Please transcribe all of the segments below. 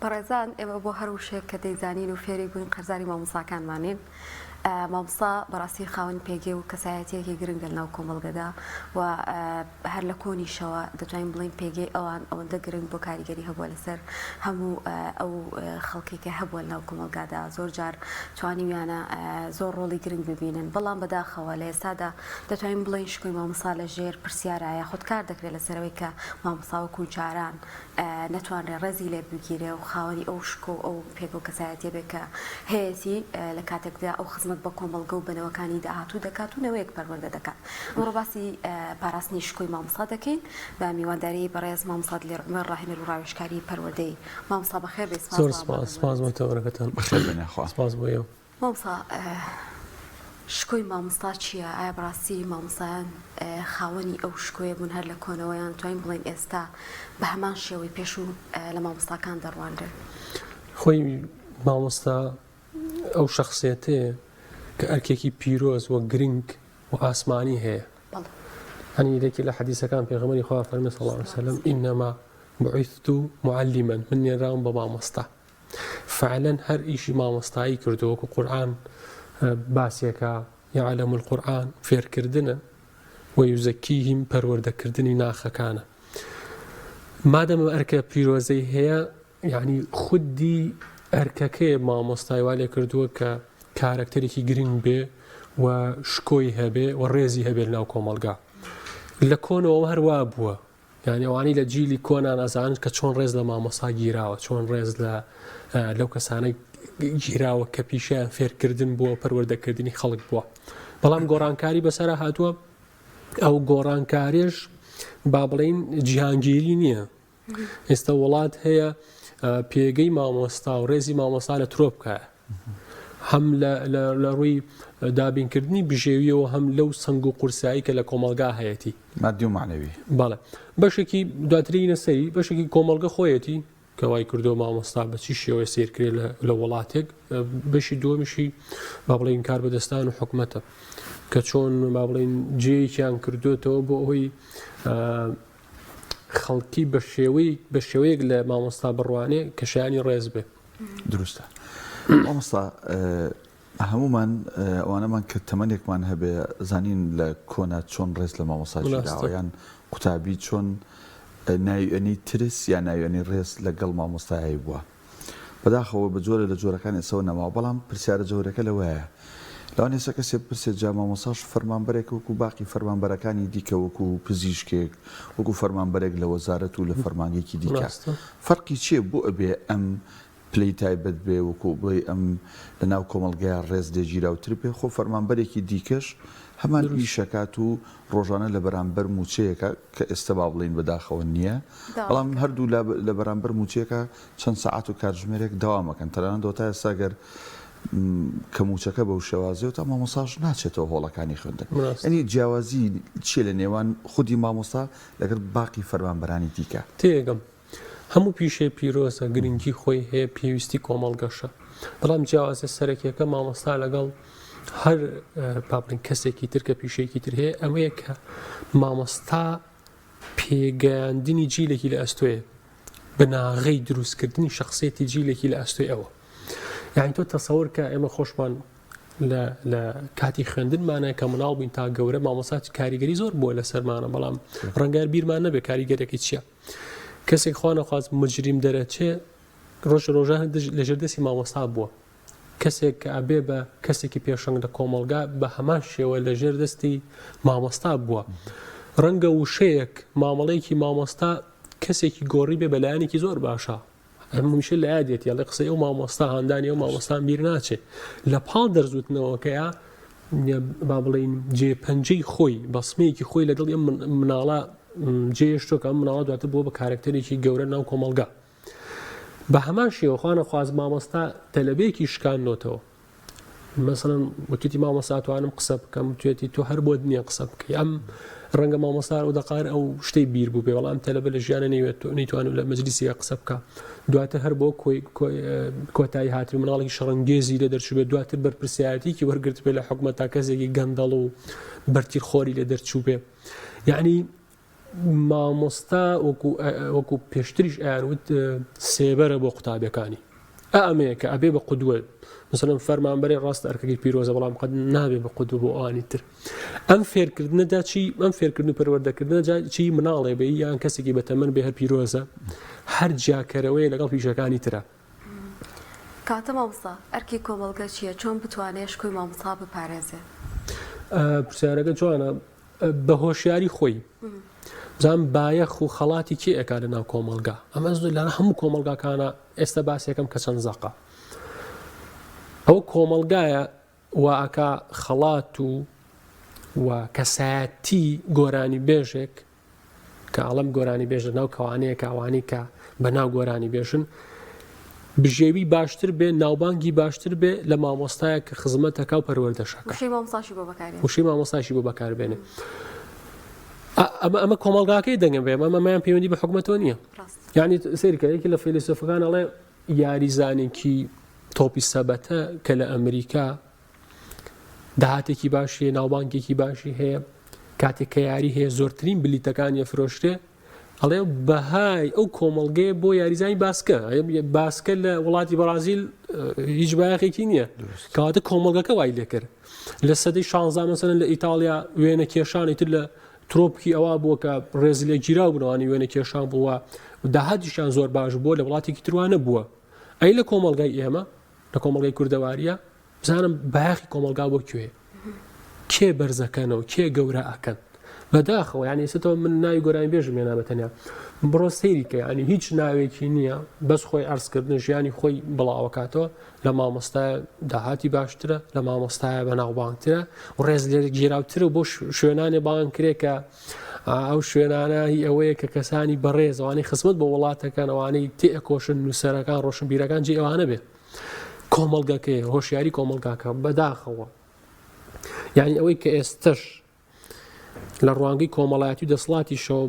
بەڕێزان ئێوە بۆ هەر وشەیەک کە دەیزانین و فێری بووین قەرزاری مامۆستاکانمانین. مامۆستا بەڕاستی خاوەن پێگەی و کەسایەتیەکی گرنگە لەناو کۆمەڵگەدا و هەر لە کۆنیشەوە دەتوانین بڵین پێگەی ئەوەندە گرنگ بۆ کاریگەری هەبووە لەسەر هەموو ئەو خەڵکی کە هەبووە لەناو کۆمەڵگادا. زۆر جار توانیویانە زۆر ڕۆڵی گرنگ ببینن، بەڵام بەداخەوە لە ئێستادا دەتوانین بڵین شکۆی مامۆستا لە ژێر پرسیارایە خۆت کار دەکرێت لەسەرەوەی کە مامۆستا وەکو جاران نەتوانرێت ڕێزی لێ بگیرێ و خاوەنی ئەو شکۆ ئەو پێک و کەسایەتیە بێت کە هەیەی لە کاتێکدا ئەو خزمەت بە کۆمەڵگە و بنەوەکانی داهاتوو دەکات و نەوەیەک پەروەردە دەکات. ئەمڕۆ باسی پاراستنی شکۆی مامۆستا دەکەین بە میوانداری بەڕێز مامۆستا لێڕەحمە ڕاهێنەر و ڕاوێژکاری پەروەردەی. مامۆستا بەخێر بێ. زۆر سپاس بۆ تەوەرەکەتان. بەخێر بێنێ خوا. سپاس بۆ ئێوە. مامۆستا شکۆی مامۆستا چییە؟ ئایا بەڕاستی مامۆستایان خاوەنی ئەو شکۆیە بوون هەر لە کۆنەوەیان توانین بڵین ئێستا بە هەمان شێوەی پێشوو لە مامۆستاکان دەڕواندن؟ خۆی مامۆستا ئەو شخصیەتەیە کە ئەرکێکی پیرۆز وە گرنگ و ئاسمانی هەیە. هەنی یەکێک لە حەدیسەکان پێغەمبەری خوا فەرمێ صلی الله علیه وسلم ئینەما بعثت معلما، من نێراوم بە مامۆستا. فعلا هەر ئیشی مامۆستایی کردو وەکو قورئان باسیەکە یعلم القورئان فێرکردنە و یوزەکیهم پەروەردەکردنی ناخەکانە. مادەم ئەرکە پیرۆزەی هەیە، یعنی خودی ئەرکەکەی مامۆستای وا لێ کردووە کە کارکتەرێکی گرنگ بێ و شکۆی هەبێ و ڕێزی هەبێ لەناو کۆمەڵگا. لە کۆنەوە هەروە بووە، یعنی ئەوانەی لە جیلی کۆنان ئەزانن کە چۆن ڕێز لە مامۆستا گیراوە، چۆن ڕێز لەو کەسانە گیراوە کە پیشیان فێرکردن بووە، پەروەردەکردنی خەڵک بووە. بەڵام گۆڕانکاری بەسەرا هاتووە، ئەو گۆڕانکاریش با بڵین جیهانگیری نییە. ئێستا وڵات هەیە پێگەی مامۆستا و ڕێزی مامۆستا لە ترۆ بکایە، هەم لە ڕووی دابینکردنی بژێویەوە، هەم لەو سنگ و قورسایی کە لە کۆمەڵگا هەیەتی مادی و معنەوی. بەڵێ بەشێکی دواتری نەسەری، بەشێکی کۆمەڵگە خۆیەتی کە وای کردو مامۆستا بە چی شێوەیە سیرکرێت لە وڵاتێک. بەشی دووەمیشی با بڵین کار بەدەستان و حکومەتە کە چۆن با بڵین جێیەکیان کردوێتەوە بۆ ئەوەی خەڵکی بە شێوەیەک لە مامۆستا بڕوانێ کە شایانی ڕێز بێ. دروستە. مامۆستا هەمومان ئەوانەمان کە تەمەنێکمان هەبێ زانین لە کۆنا چۆن ڕێز لە مامۆستاچی داوایان قوتابی چۆن ناوێنی ترس یان ناوێنی ڕێز لەگەڵ مامۆستایی بووە. بەداخەوە بە جۆرە لە جۆرەکان ئێسەوە نەماوە، بەڵام پرسیارە جۆرەکە لەوەیە لەوان ێستا کەسێ پرسێت جا مامۆستاش فەرمانبەرێک وەکو باقی فەرمانبەرەکانی دیکە، وەکو پزیشکێک، وەکو فەرمانبەرێک لە وەزارەت و لە فەرمانگەیەکی دیکە، فەرقی چییە بۆ ئەبێ ئەم پلەی تایبەت بێ وەکو بڵێ ئەم لەناو کۆمەڵگەیە ڕێز دێگیراوتر بێ؟ خۆ فەرمانبەرێکی دیکەش هەمان ئیشەکات و ڕۆژانە لە بەرامبەر موچەیەکە کە ئێستا با بڵین بەداخەوە نییە، بەڵام هەردوو لە بەرامبەر موچەیەکە چەند سەعات و کاتژمێرێک داوامەکەن. تەنانەت دۆتا ئێستا گەر کە موچەکە بەو شێوازەیە تا مامۆستاش ناچێتەوە هۆڵەکانی خوێندن. ئەنی جیاوازی چیە لە نێوان خودی مامۆستا لەگەڵ باقی فەرمانبەرانی دیکە؟ تێگەم هەموو پیشێ پیرۆزە، گرنگی خۆی هەیە، پێویستی کۆمەڵگەشە. بەڵام جیاوازە سەرەکیەکە مامۆستا لەگەڵ هەر پاپڵین کەسێکی تر کە پیشەیەکی تر هەیە ئەوەیە کە مامۆستا پێگەیاندنی جیلێکی لە ئەستۆیە، بەناغەی دروستکردنی شخصیەتی جیلێکی لە ئەستۆی ئەوە. یعنی تۆ تەسەوەر کە ئێمە خۆشمان لە کاتی خوێندنمانە کە مناڵ بووین تا گەورە مامۆستا کاریگەری زۆر بووە لە سەرمانە، بەڵام ڕەنگار بیرمان نەبێ کاریگەرێکی چییە. کەسێک خوا نەخواست مجریم دەرەچێ ڕۆژان لەژێر دەستی مامۆستا بووە. کەسێک کە ئەبێ بە کەسێکی پێشەنگ لە کۆمەڵگا بە هەمان شێوە لەژێر دەستی مامۆستا بووە. ڕەنگە وشەیەک مامەڵەیەکی مامۆستا کەسێکی گۆڕی بێ بەلایەنێکی زۆر باشە. هەمووشە لە یادێت یاڵێ قسەی ئەو مامۆستا هەندانی ئەو مامۆستان بیر ناچێت. لە پاڵ دەرزوتنەوەکەیە با بڵین جێپەنجەی خۆی، بەسمەیەکی خۆی لەگەڵ ئەم مناڵە جێشتۆکە ئەم مناڵە دواتر بۆ بە کارکتەرێکی گەورە ناو کۆمەڵگا. بە هەمان شێوە نەخواست مامۆستا تەلەبەیەکی شکاندنەوە. مەسەڵەن وتیتی مامۆستا توانم قسە بکەم، توێتی تۆ هەر بۆ نییە قسە بکەی. ئەم ڕەنگە مامۆستا و دەقار ئەو شتەی بیر بوو بێ، بەڵام تەلەبە لە ژیانە نەیتوانێت لە مەجلیسیە قسە بکە. دواتر هەر بۆ کۆتایی هاتری مناڵێکی شەڕەنگێزی لە دەرچوو بێ، دواتر بەرپرسیارەتێکی وەرگرت بێ لە حکومەتا کەسێکی گەندەڵ و بەرتیرخۆری لە دەرچوو بێ. یعنی مامۆستا وەکو پێشتریش ئایانوت سێبەرە بۆ قوتابیەکانی ئەمەیە کە ئەبێ بە قودوە مثلا فەرمانبەری ڕاست ئەرکەی پیرۆزە بەڵام قەت نابێ بە قودوە بۆ ئەوانی تر ئەم فێرکردنەدا چی ئەم فێرکردن و پەروەردەکردنەدا چی مناڵێ بێ یان کەسێکی بەتەمەن بێ هەر پیرۆزە هەر جاکەرەوەی لەگەڵ پیشەکانی ترە کاتە مامۆستا ئەرکی کۆمەڵگە چییە چۆن بتوانێت شکۆی مامۆستا بپارێزێت پرسیارەکە جوانە بە هۆشیاری خۆی زان بایەخ و خەڵاتی کێ ئەکا لە ناو کۆمەڵگا ئەمە لە هەموو کۆمەڵگاکانە ئێستا باسێکم کە چەند زەقە ئەو کۆمەڵگایە واکە خەڵات و کەسایەتی گۆرانی بێژێک کە ئەڵەم گۆرانی بێژە ناو کەوانەیە کاوانی کە بە ناو گۆرانی بێژن بژێوی باشتر بێ ناوبانگی باشتر بێ لە مامۆستایە کە خزمەتەکە و پەروەردەشەکە وشەی مامۆستاشی بۆ بەکاربێنێ ئەمە کۆمەڵگاکەی دەنگم بێ ئەمەمان پەیوەندی بە حکومەتەوە نییە یعنی سیرکەیەکی لە فیلسوفەکان ئەڵێ یاریزانێکی تۆپی سەبەتە کە لە ئەمریکا داهاتێکی باشی ناوبانگێکی باشی هەیە کاتێک کە یاری هەیە زۆرترین بلیتەکانی فرۆشتێ ئەڵێ بەهای ئەو کۆمەڵگەیە بۆ یاریزانی باسکە لە وڵاتی بەرازیل هیچ بایەخێکی نییە کەواتە کۆمەڵگەکە وای لێ کرد لە سەدەی 16 مەسەلەن لە ئیتالیا وێنە کێشانی تر لە ترۆپکی ئەوە بووە کە ڕێزلێ گیراو بنەوانی وێنە کێشان بووە داهاتیشان زۆر باش بووە لە وڵاتێکی تروانە بووە ئەی لە کۆمەڵگای ئێمە لە کۆمەڵگای کوردەواریە بزانم بایەخی کۆمەڵگا بۆ کوێ کێ بەرزەکەنەوە کێ گەورە ئەکەن بەداخەوە یعنی ئێستەوە من ناوی گۆرانی بێژم هێنامە تەنیا بڕۆ سەیریکە ینی هیچ ناوێکی نییە بەس خۆی ئەرزکردن ژیانی خۆی بڵاوەکاتەوە لە مامۆستایە داهاتی باشترە لە مامۆستایە بە ناوبانگترە و ڕێز لێ گیراوترە بۆ شوێنانی بانکرێ کە ئەو شوێنانە هی ئەوەیە کە کەسانی بەڕێز ئەوانەی خزمەت بە وڵاتەکان ئەوانەی تێئەکۆشن نووسەرەکان ڕۆشنبیرەکان جێ ئەوانە بێ کۆمەڵگەکەی هۆشیاری کۆمەڵگاکە بەداخەوە یعنی ئەوەی کە ئێستش لە ڕوانگەی کۆمەڵایەتی و دەسڵاتی شەوە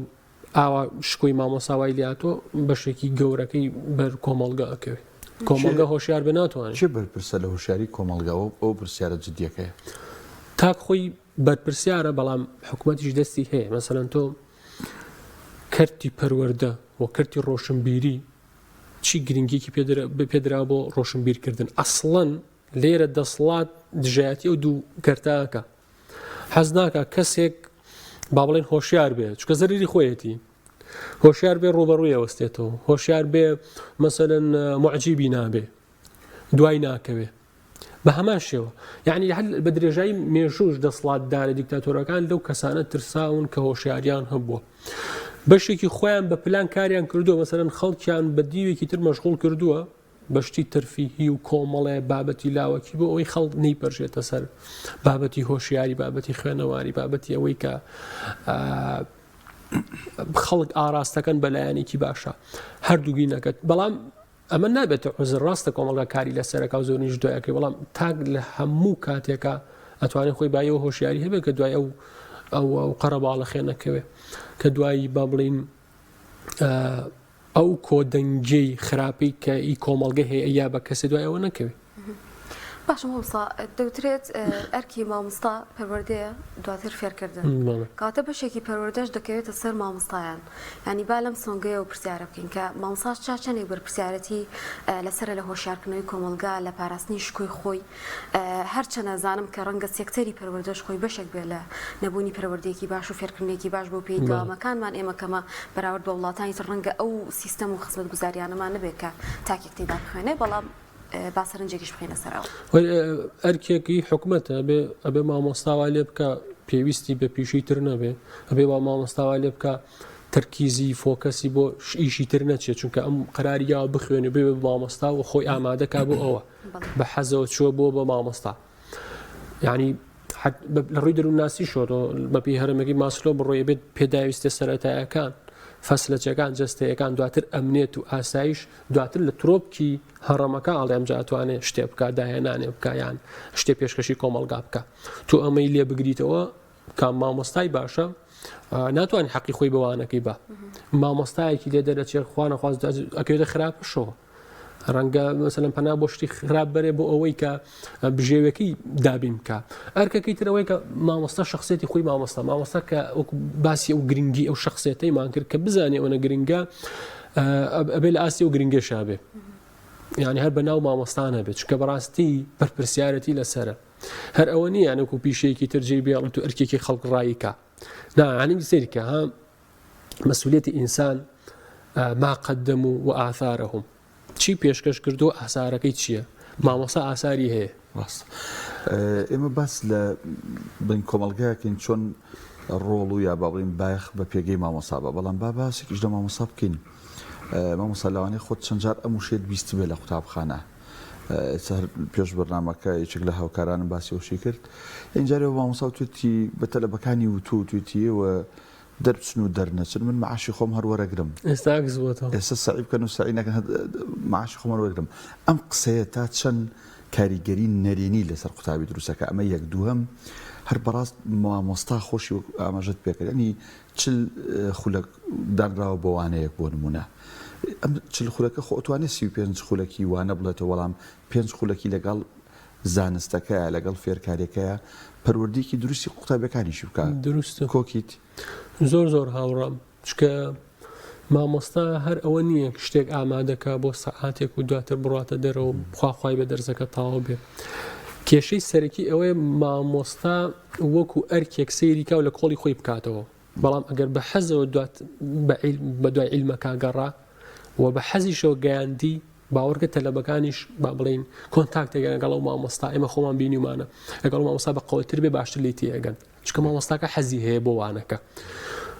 ئاوا شکۆی مامۆساوای لاتۆ بەشێکی گەورەکەی بەر کۆمەڵگە ئەکەوێت کۆمەڵگە هۆشیار بە ناتوانێت چێ بەرپرسە لە هۆشیاری کۆمەڵگاوە ئەو پرسیارە جدیەکەیە تاک خۆی بەرپرسیارە بەڵام حکوومەتیش دەستی هەیە مەسەلەن تۆ کەرتی پەروەردە و کەرتی ڕۆشنبیری چی گرنگیکی پێدرا بۆ ڕۆشنبیرکردن ئەسڵەن لێرە دەسڵات دژایەتی ئەو دوو کەرتاکە حەز ناکە کەسێک با بڵێن هۆشیار بێت چکە زەریری خۆیەتی هۆشیار بێ ڕوبەڕووی ئەوەستێتەوە هۆشیار بێ مەسەلەن معجیبی نابێ دوای ناکەوێ بە هەمان شێوە یعنی هەل بە درێژایی مێژوش دەسڵاتدارە دیکتاتۆرەکان لەو کەسانە ترساون کە هۆشیاریان هەبووە بەشێکی خۆیان بە پلان کاریان کردووە مەسەلەن خەڵکیان بە دیوێکی تر مەشغوڵ کردووە بەشتی ترفیهی و کۆمەڵێ بابەتی لاوەکی بۆ ئەوەی خەڵک نەیپەرژێتە سەر بابەتی هۆشیاری بابەتی خوێنەواری بابەتی ئەوەی کە خەڵک ئاراستەکەن بەلایەنێکی باشە هەردووگی نەکەت بەڵام ئەمە نابێت عوزر ڕاستە کۆمەڵگا کاری لەسەرەکە و زۆرنیش دوایەکەی بەڵام تاک لە هەموو کاتێکە ئەتوانێت خۆی بایەوە هۆشیاری هەبێت کە دوای ئەو قەرەباڵە خێنەکەوێ کە دوایی با بڵین ئەو کۆدەنگەی خراپەی کە ئی کۆمەڵگە هەیە یا بە کەسێ دوایەوە نەکەوێت باش مامۆستا دەوترێت ئەرکی مامۆستا پەروەردەیە دواتر فێرکردن کاتە بەشێکی پەروەردەش دەکەوێتە سەر مامۆستایان ینی با لەم سۆنگەیە و پرسیارە بکەین کە مامۆستاش چاچەندێک بەرپرسیارەتی لەسرە لە هۆشیارکردنەوەی کۆمەڵگا لە پاراستنی شکۆی خۆی هەرچەند نەزانم کە ڕەنگە سێکتەری پەروەردەش خۆی بەشێک بێ لە نەبوونی پەروەردەیەکی باش و فێرکردنێکی باش بۆ پێی داوامەکانمان ئێمە کەمە بەراورد بە وڵاتانی تر ڕەنگە ئەو سیستەم و خزمەت گوزاریانەمان نەبێت کە تاکێک تێدا بخوێنێ بەڵام باسەرنجێکیش بخێنە سەرەوە ئەرکێکی حکومەتە ئەبێ مامۆستاوای لێ بکە پێویستی بە پیشی تر نەبێ ئەبێ با مامۆستاوای لێ بکە تەرکیزی فۆکەسی بۆ ئیشی تر نەچێت چونکە ئەم قەراریاوە بخوێنێ بێ بە مامۆستا و خۆی ئامادەکا بۆ ئەوە بە حەزەوە چوە بۆ بە مامۆستا یعنی لە ڕووی دەروونناسی شۆڕۆ بەپی هەرمەکەی ماسلۆ بڕۆیە بێت پێداویستە سەرەتایەکان فەسلەچەکان جەستەیەکان دواتر ئەمنێت و ئاسایش دواتر لە ترۆپکی هەڕەمەکە ئەڵێم جاتوانێت شتێ بکە داهێنانێ بکایان شتێ پێشکەشی کۆمەڵگا بکە تو ئەمەی لێ بگریتەوە کام مامۆستای باشە ناتوانانی حەقی خۆی بەوانەکەی بە مامۆستایەکی لێ دەرەچێت خوانە خواست ئەکەوێتە خراپەشەوە ڕەنگە مەسەلەن پەنا بۆ شتی خراپ بەرێ بۆ ئەوەی کە بژێوەکەی دابین بکە ئەرکەکەی ترەوەی کە مامۆستا شخصێتی خۆی مامۆستا کە باسی ئەو گرنگی ئەو شخصێتەیمان کرد کە بزانێ ئەوەنە گرنگە ئەبێ لە ئاسی و گرنگێشا بێ یعنی هەر بەناو مامۆستانە بێت چکە بەڕاستی بەرپرسیارەتی لەسرە هەر ئەوە نیە یانەکو پیشەیەکی ترجێ بێڵێت و ئەرکێکی خەڵک ڕاییکە نانی سێریکە ها مەسئولیەتی ئینسان ما قدموا وآثارهم چی پێشکەش کردو ئاسارەکەی چییە مامۆستا ئاساری هەیە ڕاست ئێمە باس لە بن کۆمەڵگەیەکین چۆن ڕۆڵ و یا باڵین باەخ بە پێگەی مامۆسا بە بەڵام با باسێکیش لە مامۆسا بکەین مامۆسا لەوانەیە خۆت چەند جار ئەم وشێت بیست بێ لە قوتابخانە پێش بەرنامەکە یەکێک لە هاوکارانم باسی وشی کرد ئینجارێ مامۆسا توێتی بە تەلەبەکانی وتو توێتیەوە دەربچن و دەرنەچن من معاشی خۆم هەر وەرەگرم ئێستا سعی بکەن و سعی نەکەن معاشی خۆم وەرەگرم ئەم قسەیە تا چەند کاریگەری نەرێنی لەسەر قوتابی دروستەکە ئەمە یەک دووهەم هەر بەڕاست مامۆستا خۆشی ئاماژەت پێکرد ئەنی چل خولەک دانراوە بۆوانەیەک بۆ نمونە ئەم چل خولەکە خۆتوانێت 35 خولەکی وانە بڵێتەوە وەڵام 5 خولەکی لەگەڵ زانستەکەیە لەگەڵ فێرکاریەکەیە پەروەردەیەکی دروستی قوتابەکانیشی بکە دروستە کۆکیت زۆر هاوڕام چکە مامۆستا هەر ئەوە نییە شتێک ئامادەکە بۆ سەعاتێک و دواتر بڕاتە دەرەوە خواخوای بە دەرزەکە تاوا بێ کێشەی سەرەکی ئەوەیە مامۆستا وەکو ئەرکێک سەیریکا و لە کۆڵی خۆی بکاتەوە بەڵام ئەگەر بە حەزەوە بە دوای عیلمەکە گەڕا و بە حەزیشەوە گەیاندی باوەڕکە تەلەبەکانیش با بڵین کۆنتاکتێک لەگەڵ ئەو مامۆستا ئێمە خۆمان بینیمانە لەگەڵ مامۆستا بە قەوەتر بێ باشتر لی تێگەن چکە مامۆستاکە حەزی هەیە بۆ وانەکە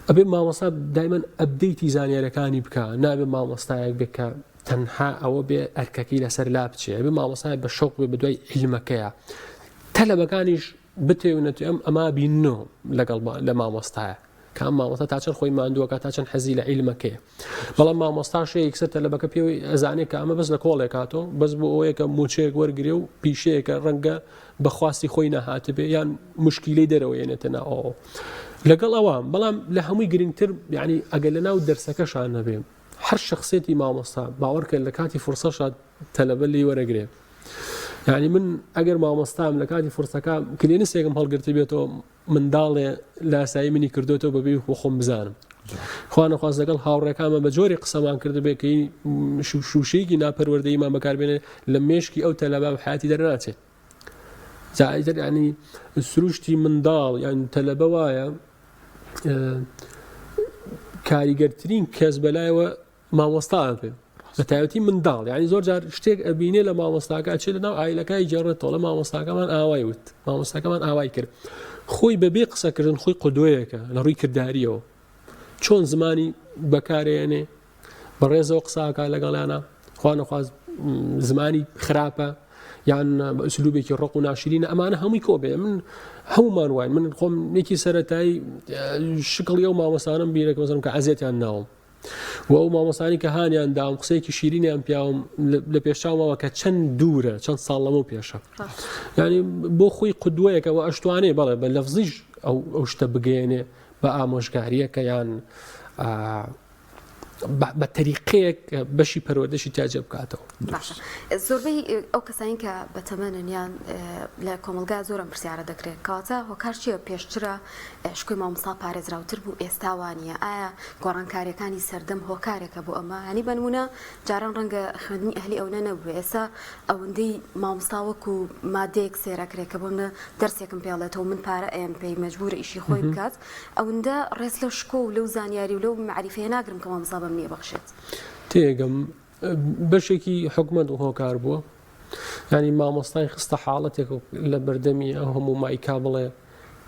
ئەبێ مامۆستا دایمەن ئەبدەیتی زانیاریەکانی بکە نابێ مامۆستایەک بێت کە تەنها ئەوە بێ ئەرکەکەی لەسەر لا بچێ ئەبێ مامۆستای بە شەوق بێ بە دوای عیلمەکەیە تەلەبەکانیش بتێونەت ئەما بیننەوە لەگەڵ لە مامۆستایە کام مامۆستا تا چەند خۆی ماندووەکە تا چەند حەزی لە عیلمەکەیە بەڵام مامۆستاشە یەکسەر تەلەبەکە پێوەی ئەزانێت کە ئەمە بەس لە کۆڵێکاتەوە بەس بۆ ئەوەیە کە موچەیەک وەرگرێ و پیشەیەکە ڕەنگە بەخواستی خۆی نەهاتە بێ یان مشکیلەی دەرەوە ێنێتە ناوەوە لەگەڵ ئەوان بەڵام لە هەمووی گرنگتر یعنی ئەگەر لە ناو دەرسەکەشان نەبێ هەر شخصێتی مامۆستا باوەڕکە لە کاتی فرسەشە تەلەبە لی وەرەگرێ یعنی من ئەگەر مامۆستام لە کاتی فرسەکە کلێنسێکم هەڵگرتە بێتەوە منداڵێ لە ئاسایی منی کردوێتەوە بەبێ خۆم بزانم خوا نەخواست لەگەڵ هاوڕێکامە بە جۆری قسەمان کرد بێ کە شوشەیەکی ناپەروەردەیمان بەکاربێنێ لە مێشکی ئەو تەلەبە حیاتی دەرناچێت جایتر ینی سروشتی منداڵ یان تەلەبە وایە کاریگەرترین کەس بەلایەوە مامۆستا بێ بە تایبەتی منداڵ یعنی زۆر جار شتێک ئەبینێ لە مامۆستاکە ئەچێت لەناو ئایلەکەی جێڕێتەوە لە مامۆستاکەمان ئاوای وت مامۆستاکەمان ئاوای کرد خۆی بەبێ قسەکردن خۆی قودوەیەکە لە ڕووی کردداریەوە چۆن زمانی بەکارێنێ بەڕێزەوە قساکە لەگەڵیانە خوا نەخواست زمانی خراپە یان بە ئوسلوبێکی ڕق و ناشرینە ئەمانە هەمووی کۆبێ من هەمومان وای من خۆم یەکی سەرەتایی شکڵی ئەو مامۆستانم بینێک مەسەڵەن کە عەزیەتیان ناوم و ئەو مامۆستانی کە هانیان داوم قسەیەکی شیرینیان پیاوم لە پێشاومەوە کە چەند دوورە چەند ساڵ لەمە پێشە یعنی بۆ خۆی قودوەیەکە و ئەشتوانێ بەڵێ بە لەفزیش ئەو شتە بگەێنێ بە ئامۆژگاریەکە یان بە تەریقەیەک بەشی پەروەردەشی تاجە بکاتەوە زۆربەی ئەو کەسانی کە بەتەمەنن یان لە کۆمەلگا زۆرم پرسیارە دەکرێت کەواتە هۆکار چییە پێشترە شکۆی مامۆستا پارێزراوتر بوو ئێستاوانیە ئایا گۆڕانکاریەکانی سەردەم هۆکارێکە بۆ ئەمە هەنی بنمونە جاران ڕەنگە خوێندنی ئەهلی ئەوە نەبوو ئێستا ئەوەندەی مامۆستا وەکو مادەیەک سێرەکرێت کە بۆمە دەرسێکم پێڵێتەوە من پارە ئەم پێی مەجبورە ئیشی خۆی بکات ئەوەندە ڕێز لەو شکۆ و لەو زانیاری و لەو معریفەیە ناگرم کە مامۆستا بەم بەخشێت تێگەم بەشێکی حکومەت و هۆکار بووە ینی مامۆستای خستە حاڵەتێک لە بەردەمی ئەو هەموو مایکا بڵێ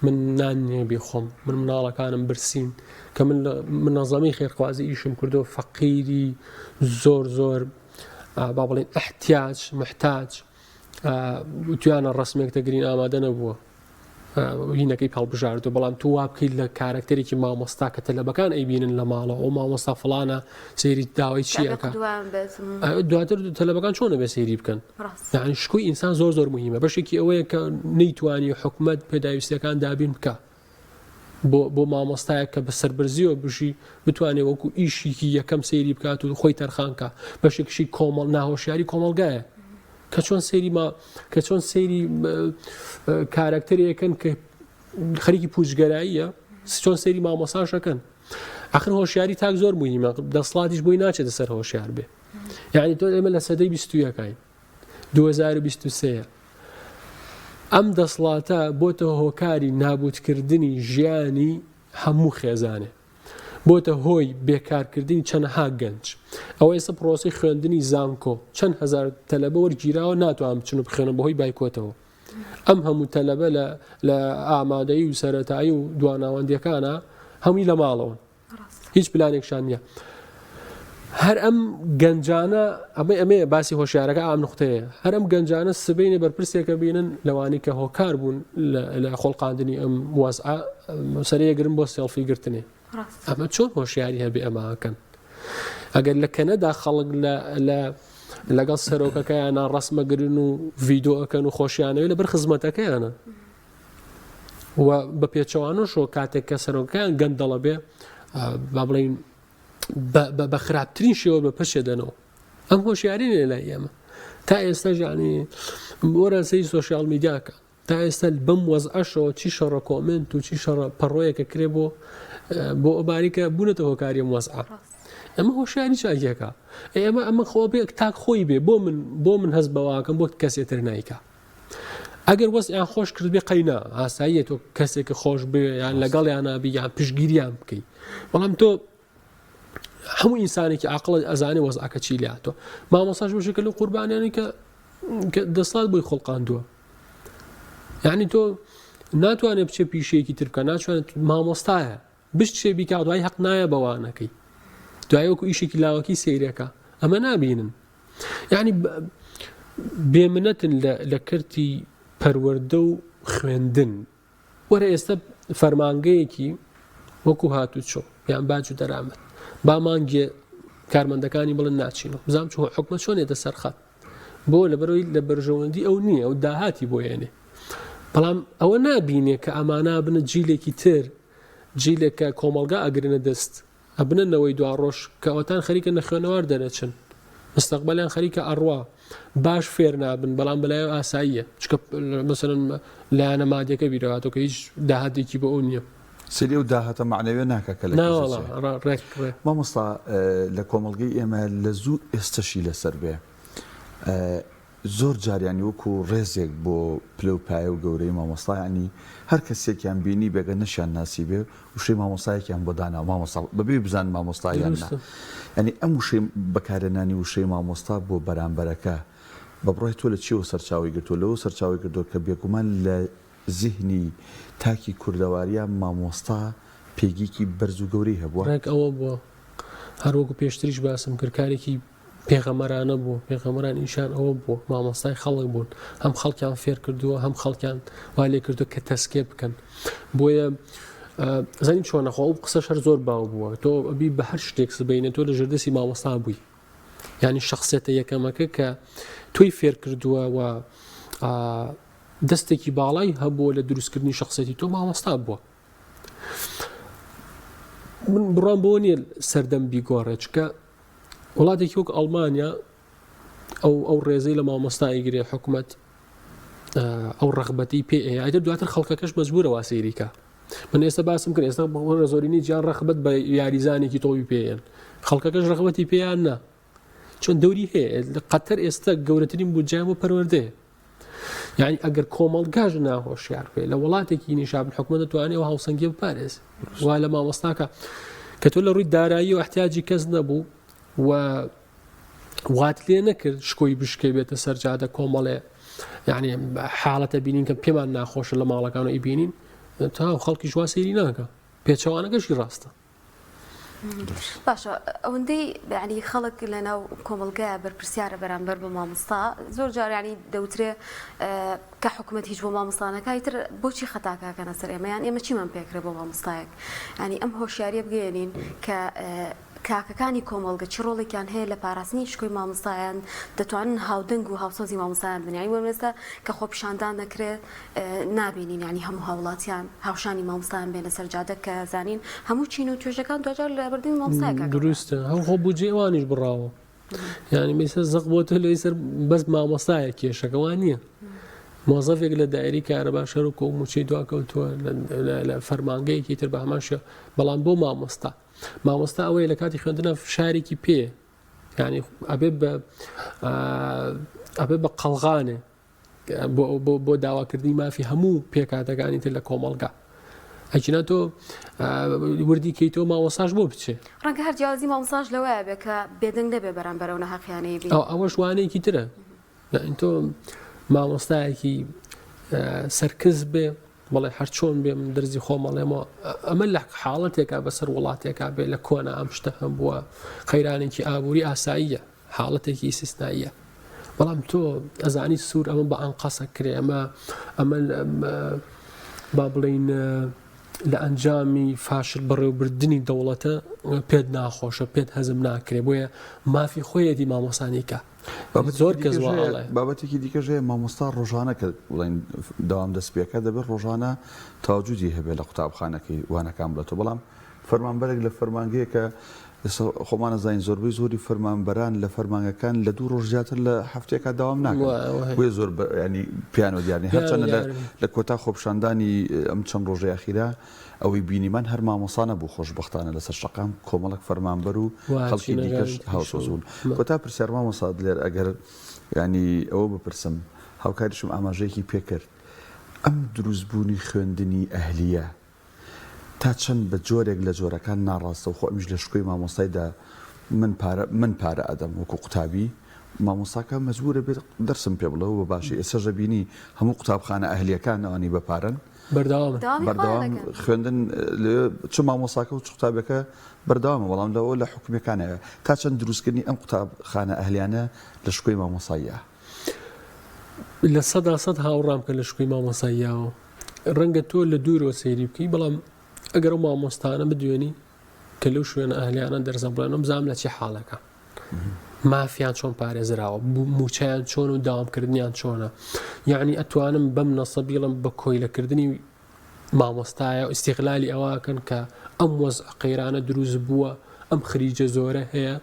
من نانێبی خۆم من مناڵەکانم برسین کە من منەظەمی خێرخوازی ئیشم کردو فەقیری زۆر با بڵێن احتیاج محتاج توانە ڕسمێک تەگرین ئامادە نەبووە هینەکەی پاڵبژاردو بەڵام تو وا بکەیت لە کارکتەرێکی مامۆستا کە تەلەبەکان ئەیبینن لە ماڵەوە ئەو مامۆستا فڵانە سەیری داوای چیەکە دواتر تەلەبەکان چۆنە بێ سەیری بکەن یعنی شکوی ئینسان زۆر مهمە بەشێکی ئەوەیە کە نەیتوانی حکومەت پێداویستەکان دابین بکە بۆ مامۆستایە کە بە سەربەرزیەوە بژی بتوانێت وەکو ئیشێکی یەکەم سەیری بکات و خۆی تەرخانکە بەشێکشی کۆمەڵ ناهۆشیاری کۆمەلگایە کە چۆن سەیری کارکتەرێکن کە خەریکی پوچگەراییە چۆن سەیری مامۆساشەکەن ئاخر هۆشیاری تاک زۆر مهمە دەسڵاتیش بۆی ناچێتە سەر هۆشیار بێ یعنی تۆ ئێمە لە سەدەی 21 2023 ئەم دەسڵاتە بۆتە هۆکاری نابودکردنی ژیانی هەموو خێزانێ بۆتە هۆی بێکارکردنی چەندەها گەنج ئەوە ئێستا پرۆسی خوێندنی زانکۆ چەند هەزار تەلەبە وەرگیراوە ناتوانم بچن و بخوێنم بەهۆی بایکۆتەوە ئەم هەموو تەلەبە لە ئامادەیی و سەرەتایی و دواناوەندیەکانە هەمووی لە ماڵەوە هیچ پلانێکشان نییە هەر ئەم گەنجانە ئەمێ باسی هۆشیارەکە ئام نقطەیە هەر ئەم گەنجانە سبەینێ بەرپرسێکە بینن لەوانی کە هۆکار بوون لە خۆڵقاندنی ئەم وەزعە سەرەیەگرن بۆ سێڵفی گرتنێ ئەمە چۆن هۆشیاری هەبێ ئەماکەن ئەگەر لە کەنەدا خەڵک لەگەڵ سەرۆکەکەیانە ڕسمەگرن و ڤیدۆەکەن و خۆشیانەوێت لەبەر خزمەتەکەیانە و بە پێچەوانەشەوە کاتێک کە سەرۆکەیان گەندەڵە بێ با بڵین بە خراپترین شێوە بە پەشێ دەنەوە ئەم هۆشیاری لێ لای ئێمە تا ئێستا ژانی وەرە سەی سۆشیال میدیاکە تا ئێستا بەم وەزعەشەوە چی شەڕە کۆمنت و چی شەڕە پەڕۆیەکە کرێ بۆ ئەوباریکە بوونەتە هۆکاری وەزعە ئەمە هۆشیاری چاکێکە ئەمە خۆ بێ تاک خۆی بێ بۆ من هەست بەواکەم بۆ کەسێتر نایکە ئەگەر وەزعیان خۆش کرد بێ قەینا ئاساییە تۆ کەسێکە خۆش بێ یان لەگەڵ یانابی یان پشگیریان بکەی بەڵام تۆ هەموو ئینسانێکی عاقڵ ئەزانێ وەزعەکە چی لاتۆ مامۆساش بەشێکە لەو قوربانیانی کە دەسڵات بۆی خۆڵقاندووە یعنی تۆ ناتوانێت بچێ پیشەیەکی تر بکە ناتوانێت مامۆستایە بشت شێ بیکا دوای حەق نایە بەوانەکەی دوای وەکو ئیشێکی لاوەکی سەیرەکە ئەمە نابینن یعنی بێمنەتن لە کردی پەروەردە و خوێندن وەرە ئێستا فەرمانگەیەکی وەکو هاتوچۆ یان باج و دەرامەت با مانگێ کارمەندەکانی بڵن ناچینەوە بزانام چ حکومەت چۆنێتە سەرخەت بۆ لەبەرەوەی لە بەرژەوەندی ئەو نییە ئەو داهاتی بۆ یێنێ بەڵام ئەوە نابینێ کە ئەمانە بنە جیلێکی تر جیلێکە کۆمەڵگا ئەگرنە دەست ئەبنەوەی دوا ڕۆژ کە ئەوتان خەریکە نەخوێنەوار دەرەچن مستەقبەلیان خەریکە ئەڕوا باش فێر نابن بەڵام بەلایەوە ئاساییە چکە مەسەرەن لایەنە مادیەکە بیرەواتەوە کە هیچ داهاتێکی بە ئەو نییە سری و داهاتە معنەوێ ناکە لە مامۆستا لە کۆمەڵگەی ئێمە لە زوو ئێستەشی لەسەر بێ زۆر جاریانی وەکو ڕێزێک بۆ پلەپایە و گەورەی مامۆستایانی هەر کەسێکیان بینی بێگە نەشیان ناسی بێ وشەی مامۆستایەکیان بۆ دانا مامۆستا بەبێ بزان مامۆستایاننا ئەنی ئەم وشەی بەکارێنانی وشەی مامۆستا بۆ بەرامبەرەکە بە بڕای تۆ لە چیەوە سەرچاوی گرتووە لەوە سەرچاوی کردو کە بێگومان لە زیهنی تاکی کوردەواریە مامۆستا پێگیکی بەرز و گەورەی هەبووە ڕێک ئەوە بووە هەروەکو پێشتریش باسم کرد کارێکی پێغەمەرانە بوو پێغەمەران ئیشان ئەوە بوو مامۆستای خەڵک بوون هەم خەڵکیان فێر کردووە هەم خەڵکیان وا لێ کردو کە تەسکێ بکەن بۆیە زانی چۆنەخوا ئەو قسەش هەر زۆر باو بووە تۆ ئەبی بە هەر شتێک سبەینە تۆ لە ژێردەسی مامۆستا بووی یعنی شخصێتە یەکەمەکە کە تۆی فێر کردووە و دەستێکی باڵای هەبووە لە دروستکردنی شخصێتی تۆ مامۆستا بووە من بڕام بۆ نیە سەردەم بیگۆڕێ چکە وڵاتێکی وەک ئەڵمانیا ئەو ڕێزەی لە مامۆستایگرێ حکوومەت ئەو ڕەغبەتی پێ ئەیتر دواتر خەڵکەکەش مەجبورە واسەیریکە من ئێستا باسم کرد ئێستا بە زۆرینی جیان ڕەخبەت بە یاریزانێکی تۆوی پێیان خەڵکەکەش ڕەغبەتی پێیان نا چۆن دەوری هەیە قەتەر ئێستا گەورەترین بودجیان بۆ پەروەردەیە یعنی ئەگەر کۆمەڵگاژ ناهۆشیار بێ لە وڵاتێکی نیشابن حکومەت دەتوانێت و هاوسەنگی بپارێز وا لە مامۆستاکە کە تۆ لە ڕووی دارایی و احتیاجی کەس نەبوو و وات لێ نەکرد شکۆی بشکێ بێتە سەرجادە کۆمەڵێ یعنی حاڵەتە بینین کە پێمان ناخۆشە لە ماڵەکان و ئیبینین تا خەڵکی وا سەیری ناکە پێچەوانەکەشی ڕاستە باشە ئەوەندەی ینی خەڵک لەناو کۆمەڵگایە بەرپرسیارە بەرامبەر بە مامۆستا زۆر جار ینی دەوترێ کە حکوومەت هیچ بۆ مامۆستانەکەی تر بۆچی خەتاکاکەنە سەر ئێمەیان ئێمە چیمان پێکرێ بۆ مامۆستایەک ینی ئەم هۆشیاریە بگەێنین کە کاکەکانی کۆمەڵگە چ ڕۆڵێکیان هەیە لە پاراستنی شکۆی مامۆستایان دەتوانن هاودەنگ و هاوسۆزی مامۆستایان بنیانی وەمێستا کە خۆپیشاندان دەکرێت نابینین ینی هەموو هاوڵاتیان هاوشانی مامۆستایان بێنە سەرجادە کە زانین هەموو چین و توێژەکان دوجار لە بەردەمی مامۆستایەکە دروستە هەم خۆ بودجێوانیش بڕاوە یعنی مێستا زەق بۆتە لەسەر بەس مامۆستایە کێشەکەوان نییە مۆزەفێک لە دایری کارە باشەر و کۆموچی دواکەوتووە لە فەرمانگەیەکی تر بە هەماشە بەڵام بۆ مامۆستا ئەوەیە لە کاتی خوێندنە شارێکی پێ ینی ئەبێ بە قەڵغانێ بۆ داواکردنی مافی هەموو پێکاتەکانی تر لە کۆمەڵگا ئەچینە تۆ وردی کەیتەوە مامۆساژ بۆ بچێ ڕەنگە هەر جیازی مامۆساژ لەوەیە بێ کە بێدەنگ دەبێ بەرامبەرەوە نەحەقیانەی بێ ئەوە شوانەیەکی ترە تۆ مامۆستایەکی سەرکز بێ بەڵێ هەر چۆن بێ من دەرزی خۆمەڵێمەوە ئەمە لە حاڵەتێکا بەسەر وڵاتێکا بێ لە کۆنا ئەم شتە هەم بووە خەیرانێکی ئابووری ئاساییە حاڵەتێکی سیستاییە بەڵام تۆ ئەزانی سوور ئەمە بە ئەنقەسە کرێ ئەمە با بڵین لە ئەنجامی فاشل بەڕێوەبردننی دەوڵەتە پێت ناخۆشە پێت هەزم ناکرێ بۆیە مافی خۆیەتی مامۆسانێکە زۆر کەس بابەتێکی دیکەژەیە مامۆستا ڕۆژانە کە بڵین داوام دەستپێکە دەبێت ڕۆژانە تاوجودی هەبێت لە قوتابخانەکەی وانەکان بڵێتەوە بەڵام فەرمانبەرێک لە فەرمانگەیە کە خۆمانە زین زۆربەی زۆری فەرمانبەران لە فەرمانگەکان لە 2 ڕۆژ زیاتر لە هەفتێکە داوام ناکەن بۆیە زۆر ینی پیانۆ دیارنی هەرچەنە لە کۆتا خۆپشاندانی ئەم چەند ڕۆژەی ئەخیرا ئەوەی بینیمان هەر مامۆسانە بوو خۆشبەختانە لەسەر شەقام کۆمەڵک فەرمانبەر و خەڵکی دیکەش هاوسۆزبوون کۆتا پرسیار مامۆساد لێر ئەگەر ینی ئەوە بپرسم هاوکاریشم ئاماژەیەکی پێکرد ئەم دروستبوونی خوێندنی ئەهلیە تا چەند بە جۆرێک لە جۆرەکان ناڕاستە و خۆ ئەمیش لە شکۆی مامۆستایدا من پارە ئەدەم وەکو قوتابی مامۆستاکە مەجبورە بێت دەرسم پێ بڵەوە بە باشی ئێستا بینی هەموو قوتابخانە ئەهلیەکان ئەوانی بەپارن بەردەوام خوێندن چ مامۆساکە و چ قوتابەکە بەردەوامە بەڵام لەوە لە حکومەکانەوە تا چەند دروستکردنی ئەم قوتابخانە ئەهلیانە لە شکۆی مامۆساییە لە 100% هاوڕام کە لە شکۆی مامۆساییەوە ڕەنگە تۆ لە دوورەوە سەیری بکەی بەڵام ئەگەر ئەو مامۆستانە بدوێنی کە لەو شوێنە ئەهلیانە دەرزە بڵێنم بزانام لە چی حاڵەکە مافیان چۆن پارێزراوە موچیان چۆن و داوامکردنیان چۆنە یعنی ئەتوانم بەم نەسە بیڵم بە کۆیلەکردنی مامۆستایە و ئیستیغلالی ئەوەکەن کە ئەم وەزع قەیرانە دروست بووە ئەم خریجە زۆرە هەیە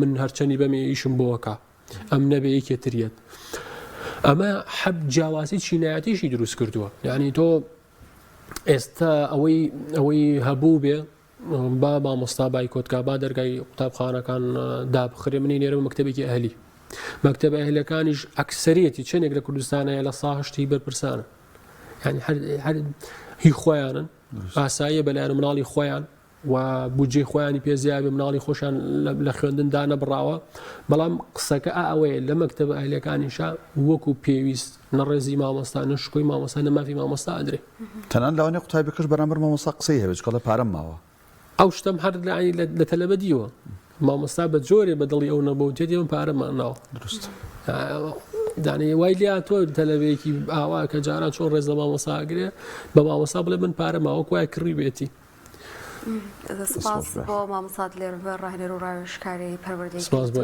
من هەرچەندی بەمێ ئیشم بۆوەکە ئەم نەبێ یەکێتریەت ئەمە حەب جیاوازی چینایەتیشی دروست کردووە یعنی تۆ ئێستا ئەوەی هەبوو بێ با مامۆستا بایکۆتکە با دەرگای قوتابخانەکان دابخرێ منی نێرە مەکتەبێکی ئەهلی مەکتەبە ئەهلیەکانیش ئەکسەریەتی چەندێک لە کوردستانەیە لە ساهشتی بەرپرسانە یعنی هەر هی خۆیانن ئاساییە بەلایەن مناڵی خۆیان و بودجێ خۆیانی پێزیابێ مناڵی خۆشیان لە خوێندندا نەبڕاوە بەڵام قسەکە ئەوەیە لە مەکتەبە ئەهلیەکانیشا وەکو پێویست نەڕێزی مامۆستا نەشکۆی مامۆستا نەمافی مامۆستا ئەدرێ تەنان لەوانێ قوتابەکەش بەرامبەر مامۆستا قسەی هەبێت کەڵە پارەم ماوە ئەو شتم هەر لە تەلەبەدیەوە مامۆستا بە جۆرێ بەدڵی ئەو نەبووتێتی من پارەمان ناوە دروست دانی وای لیا تۆ تەلەبەیەکی ئاوا کە جاران چۆن ڕێز لە مامۆساگرێ بە مامۆستا بڵێ من پارە ماوە وای کڕی بێتی سپاس بۆ مامۆستاد لێرە ڕاهێنەر و ڕاوێژکاری پەروەردەی سپاس بۆ